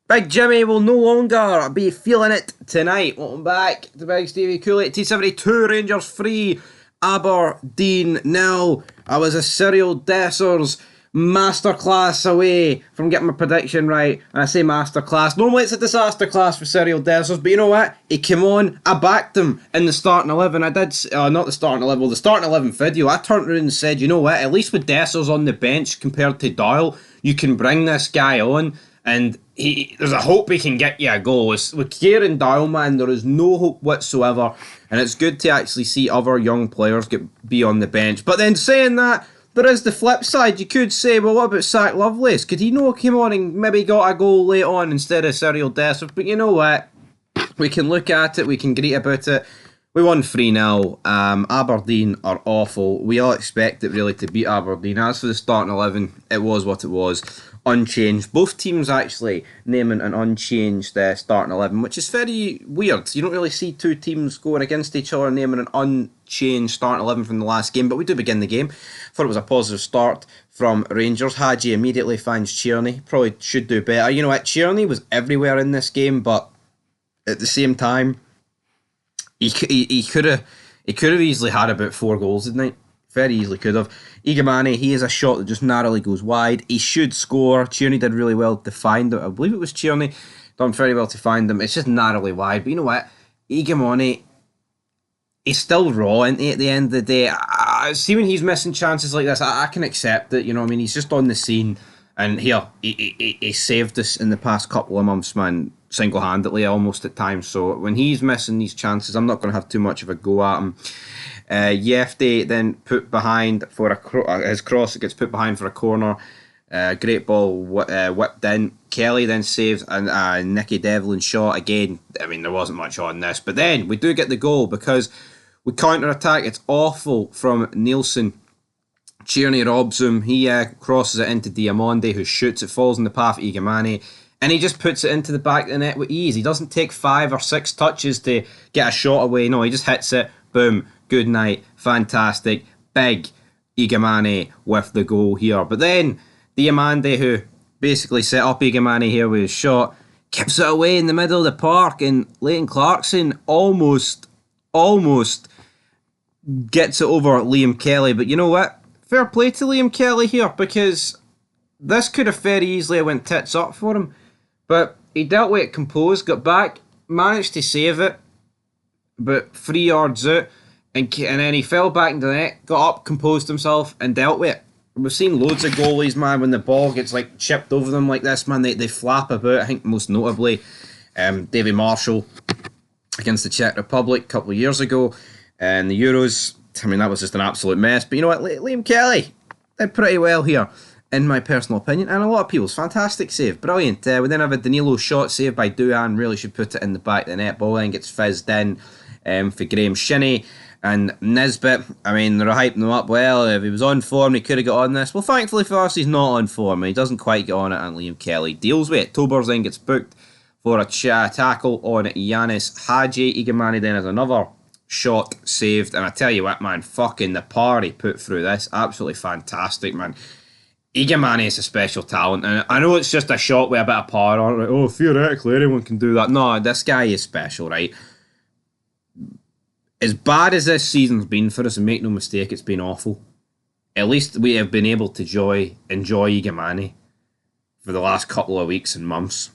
Big Jimmy will no longer be feeling it tonight. Welcome back to Big Stevie Cool 1872 Rangers 3, Aberdeen nil. I was a serial Dessers masterclass away from getting my prediction right. And I say masterclass. Normally it's a disaster class for serial Dessers, but you know what? He came on, I backed him in the starting 11. I did, not the starting 11, well, the starting 11 video. I turned around and said, you know what? At least with Dessers on the bench compared to Doyle, you can bring this guy on. And there's a hope he can get you a goal. With Kieran Doyle, man, there is no hope whatsoever. And it's good to actually see other young players be on the bench. But then saying that, there is the flip side. You could say, well, what about Zach Lovelace? Could he not come on and maybe got a goal late on instead of Cyril Dessers? But you know what? We can look at it. We can greet about it. We won 3-0. Aberdeen are awful. We all expect it really to beat Aberdeen. As for the starting 11, it was what it was. Unchanged. Both teams actually naming an unchanged starting 11, which is very weird. You don't really see two teams going against each other naming an unchanged starting 11 from the last game, but we do begin the game. Thought it was a positive start from Rangers. Hadji immediately finds Tierney. Probably should do better. You know what? Tierney was everywhere in this game, but at the same time, he could have easily had about 4 goals tonight. Very easily could have. Igamane, he has a shot that just narrowly goes wide. He should score. Tierney did really well to find him. I believe it was Tierney. Done very well to find him. It's just narrowly wide. But you know what? Igamane, he's still raw, isn't he, at the end of the day? I see when he's missing chances like this, I can accept it. You know what I mean? He's just on the scene. And here, he saved us in the past couple of months, man, single-handedly almost at times. So when he's missing these chances, I'm not going to have too much of a go at him. Yefte then put behind for his cross. It gets put behind for a corner. Great ball whipped in. Kelly then saves a Nicky Devlin shot again. I mean, there wasn't much on this, but then we do get the goal because we counter attack. It's awful from Nielsen. Tierney robs him. He crosses it into Diamande, who shoots. It falls in the path of Igamane, and he just puts it into the back of the net with ease. He doesn't take 5 or 6 touches to get a shot away. No, he just hits it. Boom. Good night. Fantastic. Big Igamane with the goal here. But then Diamande, who basically set up Igamane here with his shot, keeps it away in the middle of the park, and Leighton Clarkson almost gets it over Liam Kelly. But you know what? Fair play to Liam Kelly here, because this could have very easily went tits up for him. But he dealt with it composed, got back, managed to save it, but 3 yards out, and then he fell back into the net, got up, composed himself, and dealt with it. We've seen loads of goalies, man, when the ball gets like chipped over them like this, man, they flap about. I think most notably Davy Marshall against the Czech Republic a couple of years ago in the Euros. I mean, that was just an absolute mess. But you know what? Liam Kelly did pretty well here, in my personal opinion, and a lot of people's. Fantastic save. Brilliant. We then have a Danilo shot saved by Duan. Really should put it in the back of the net. Ball then gets fizzed in for Graham Shinnie. And Nisbet, I mean, they're hyping him up. Well, if he was on form, he could have got on this. Well, thankfully for us, he's not on form. He doesn't quite get on it, and Liam Kelly deals with it. Tobers then gets booked for a tackle on Yanis Hadji. Igamane then has another shot saved. And I tell you what, man, fucking the power he put through this. Absolutely fantastic, man. Igamane is a special talent. And I know it's just a shot with a bit of power on it. Oh, theoretically, anyone can do that. No, this guy is special, right? As bad as this season's been for us, and make no mistake, it's been awful. At least we have been able to enjoy Igamane for the last couple of weeks and months.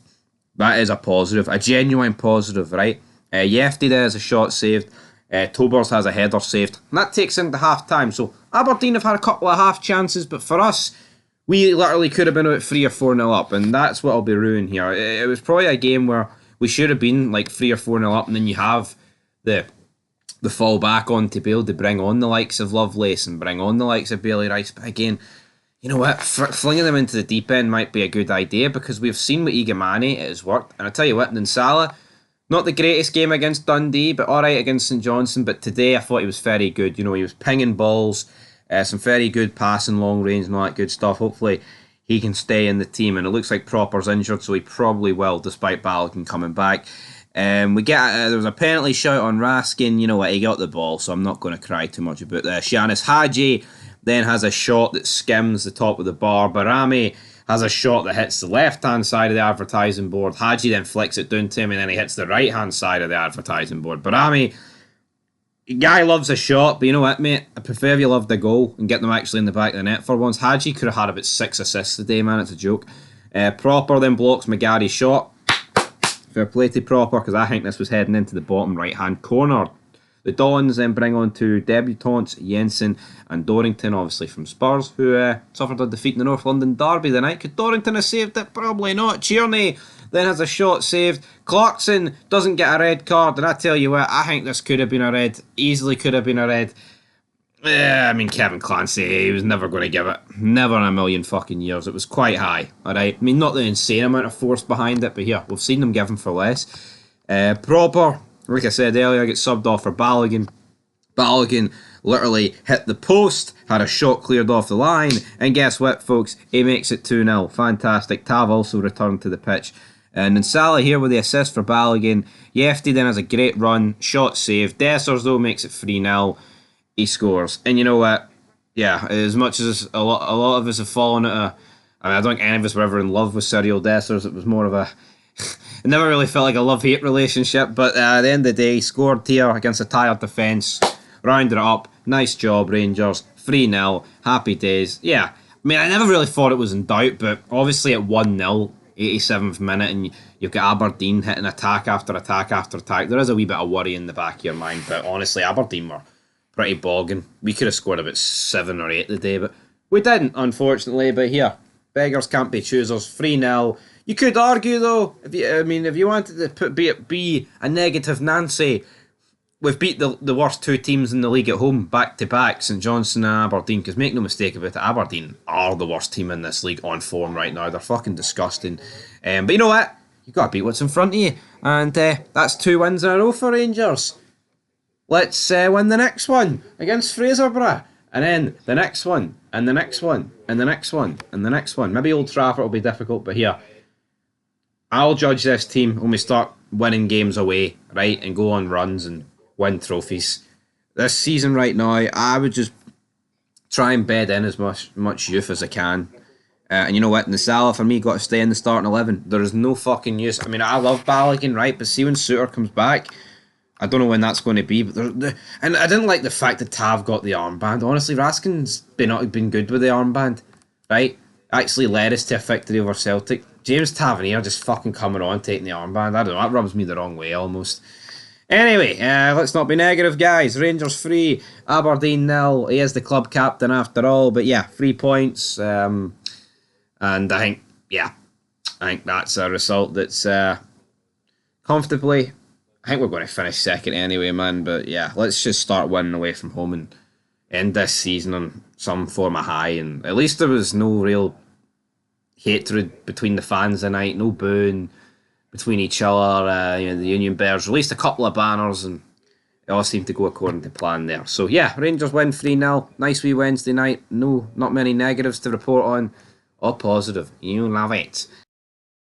That is a positive, a genuine positive, right? Yefte there has a shot saved. Tobers has a header saved. And that takes into half time. So Aberdeen have had a couple of half chances, but for us, we literally could have been about 3 or 4-0 up, and that's what I'll be ruining here. It was probably a game where we should have been like 3 or 4-0 up, and then you have the fall back on to be able to bring on the likes of Lovelace and bring on the likes of Bailey Rice. But again, you know what? Flinging them into the deep end might be a good idea, because we've seen with Igamane it has worked. And I tell you what, Ninsala, not the greatest game against Dundee, but alright against St Johnstone. But today I thought he was very good. You know, he was pinging balls, some very good passing, long range and all that good stuff. Hopefully he can stay in the team. And it looks like Proper's injured, so he probably will, despite Balogun coming back. We get there was a penalty shout on Raskin. You know what? He got the ball, so I'm not going to cry too much about this. Yanis Hadji then has a shot that skims the top of the bar. Barami has a shot that hits the left-hand side of the advertising board. Hadji then flicks it down to him, and then he hits the right-hand side of the advertising board. Barami, guy loves a shot, but you know what, mate? I prefer if you love the goal and get them actually in the back of the net for once. Hadji could have had about 6 assists today, man. It's a joke. Proper then blocks McGarry's shot. Fair play to Proper, because I think this was heading into the bottom right-hand corner. The Dons then bring on two debutants, Jensen and Dorrington, obviously from Spurs, who suffered a defeat in the North London derby the night. Could Dorrington have saved it? Probably not. Tierney then has a shot saved. Clarkson doesn't get a red card, and I tell you what, I think this could have been a red. Easily could have been a red. I mean, Kevin Clancy, he was never going to give it. Never in a million fucking years. It was quite high, alright? I mean, not the insane amount of force behind it, but here, we've seen them give him for less. Proper, like I said earlier, gets subbed off for Balogun. Balogun literally hit the post, had a shot cleared off the line, and guess what, folks? He makes it 2-0. Fantastic. Tav also returned to the pitch. And then Salah here with the assist for Balogun. Yefty then has a great run, shot saved. Dessers, though, makes it 3-0. He scores. And you know what? Yeah, as much as a lot of us have fallen at a... I mean, I don't think any of us were ever in love with Cyril Dessers. It was more of a... It never really felt like a love-hate relationship, but at the end of the day, he scored here against a tired defence, rounded it up. Nice job, Rangers. 3-0. Happy days. Yeah, I mean, I never really thought it was in doubt, but obviously at 1-0, 87th minute, and you've got Aberdeen hitting attack after attack after attack, there is a wee bit of worry in the back of your mind, but honestly, Aberdeen were pretty bogging. We could have scored about 7 or 8 today, but we didn't, unfortunately. But here, beggars can't be choosers. 3-0. You could argue, though, if you wanted to be a negative Nancy, we've beat the worst 2 teams in the league at home back to back, St Johnstone and Aberdeen. Because make no mistake about it, Aberdeen are the worst team in this league on form right now. They're fucking disgusting. But you know what? You got to beat what's in front of you, and that's 2 wins in a row for Rangers. Let's win the next one against Fraserburgh, and then the next one, and the next one, and the next one, and the next one. Maybe Old Trafford will be difficult, but here, I'll judge this team when we start winning games away, right, and go on runs and win trophies. This season right now, I would just try and bed in as much youth as I can. And you know what? Salah, for me, got to stay in the starting 11. There is no fucking use. I mean, I love Balogun, right, but see when Suter comes back, I don't know when that's going to be. But and I didn't like the fact that Tav got the armband. Honestly, Raskin's been good with the armband, right? Actually led us to a victory over Celtic. James Tavernier just fucking coming on, taking the armband. I don't know, that rubs me the wrong way almost. Anyway, let's not be negative, guys. Rangers 3, Aberdeen 0. He is the club captain after all, but yeah, 3 points. And I think that's a result that's comfortably. I think we're going to finish second anyway, man. But yeah, let's just start winning away from home and end this season on some form of high. And at least there was no real hatred between the fans tonight, no booing between each other. The Union Bears released a couple of banners, and it all seemed to go according to plan there. So yeah, Rangers win 3-0. Nice wee Wednesday night. Not many negatives to report on. All positive. You love it.